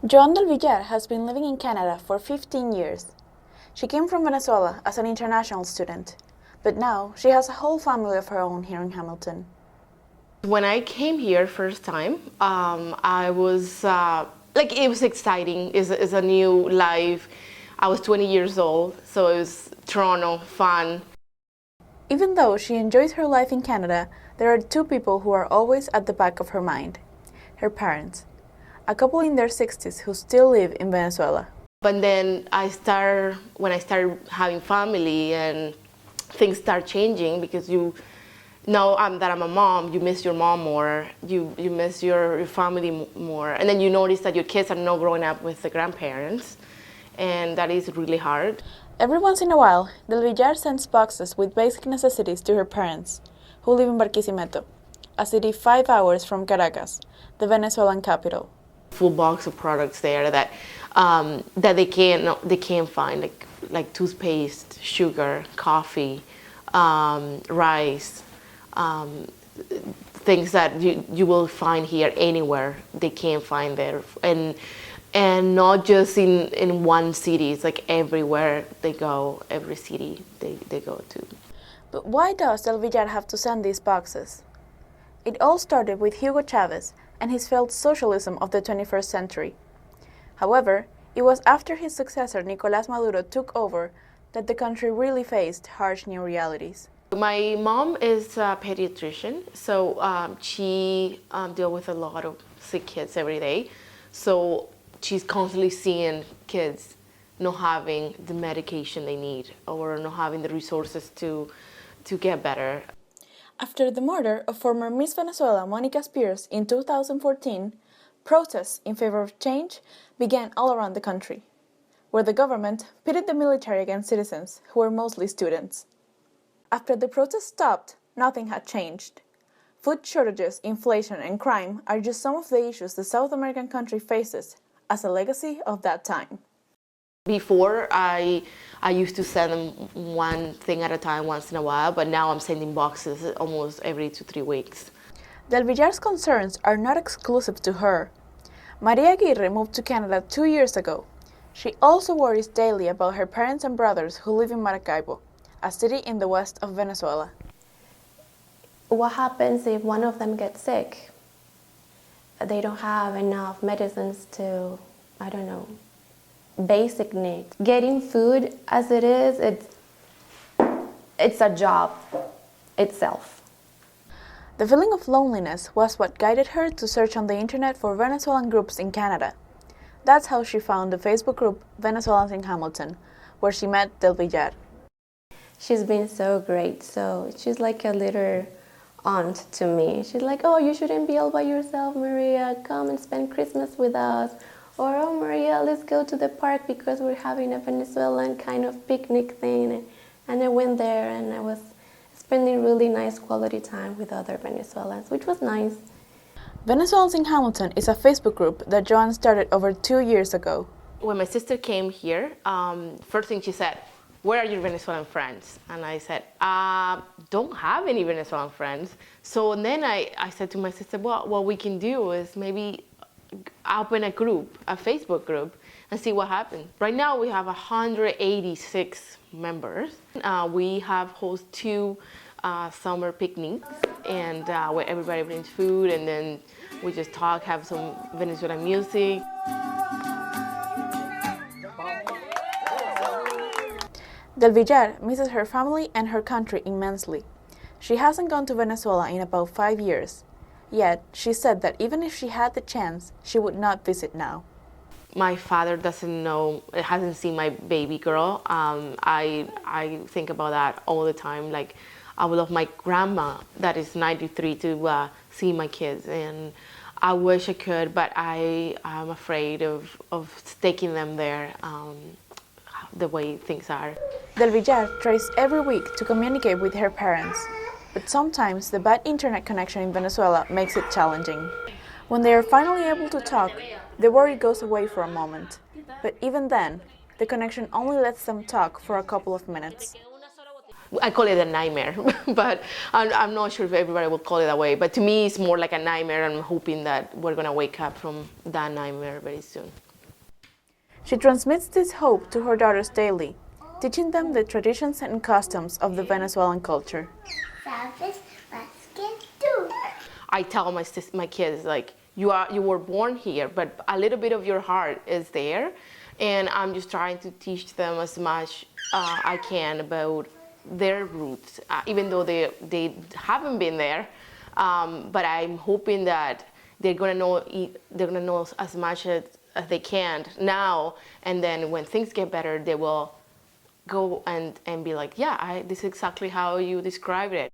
Joan del Villar has been living in Canada for 15 years. She came from Venezuela as an international student, but now she has a whole family of her own here in Hamilton. When I came here first time, I was it was exciting. It's a new life. I was 20 years old, so it was Toronto, fun. Even though she enjoys her life in Canada, there are two people who are always at the back of her mind: her parents, a couple in their 60s who still live in Venezuela. But then when I started having family and things start changing because now that I'm a mom, you miss your mom more, you miss your family more, and then you notice that your kids are not growing up with the grandparents, and that is really hard. Every once in a while, Del Villar sends boxes with basic necessities to her parents, who live in Barquisimeto, a city 5 hours from Caracas, the Venezuelan capital. Full box of products there that they can't find, like toothpaste, sugar, coffee, rice, things that you will find here anywhere. They can't find there, and not just in one city. It's like everywhere they go, every city they go to. But why does Del Villar have to send these boxes? It all started with Hugo Chavez and his failed socialism of the 21st century. However, it was after his successor Nicolás Maduro took over that the country really faced harsh new realities. My mom is a pediatrician, so she deals with a lot of sick kids every day. So she's constantly seeing kids not having the medication they need or not having the resources to get better. After the murder of former Miss Venezuela Monica Spears in 2014, protests in favor of change began all around the country, where the government pitted the military against citizens who were mostly students. After the protests stopped, nothing had changed. Food shortages, inflation, and crime are just some of the issues the South American country faces as a legacy of that time. Before, I used to send them one thing at a time once in a while, but now I'm sending boxes almost every 2-3 weeks. Del Villar's concerns are not exclusive to her. Maria Aguirre moved to Canada 2 years ago. She also worries daily about her parents and brothers who live in Maracaibo, a city in the west of Venezuela. What happens if one of them gets sick? They don't have enough medicines to, I don't know, basic needs. Getting food as it is, it's a job itself. The feeling of loneliness was what guided her to search on the internet for Venezuelan groups in Canada. That's how she found the Facebook group Venezuelans in Hamilton, where she met Del Villar. She's been so great. So she's like a little aunt to me. She's like, oh, you shouldn't be all by yourself, Maria. Come and spend Christmas with us. Or, oh, Maria, let's go to the park because we're having a Venezuelan kind of picnic thing. And I went there and I was spending really nice quality time with other Venezuelans, which was nice. Venezuelans in Hamilton is a Facebook group that Joan started over 2 years ago. When my sister came here, first thing she said, where are your Venezuelan friends? And I said, don't have any Venezuelan friends. So then I said to my sister, well, what we can do is maybe open a group, a Facebook group, and see what happens. Right now we have 186 members. We have hosted 2 summer picnics, and where everybody brings food, and then we just talk, have some Venezuelan music. Del Villar misses her family and her country immensely. She hasn't gone to Venezuela in about 5 years. Yet, she said that even if she had the chance, she would not visit now. My father hasn't seen my baby girl. I think about that all the time. Like, I would love my grandma, that is 93, to see my kids. And I wish I could, but I'm afraid of taking them there the way things are. Del Villar tries every week to communicate with her parents, but sometimes the bad internet connection in Venezuela makes it challenging. When they are finally able to talk, the worry goes away for a moment. But even then, the connection only lets them talk for a couple of minutes. I call it a nightmare, but I'm not sure if everybody will call it that way. But to me, it's more like a nightmare. I'm hoping that we're going to wake up from that nightmare very soon. She transmits this hope to her daughters daily, teaching them the traditions and customs of the Venezuelan culture. I tell my kids, like, you were born here, but a little bit of your heart is there, and I'm just trying to teach them as much I can about their roots, even though they haven't been there. But I'm hoping that they're gonna know as much as they can now, and then when things get better, they will go and be like, yeah, this is exactly how you described it.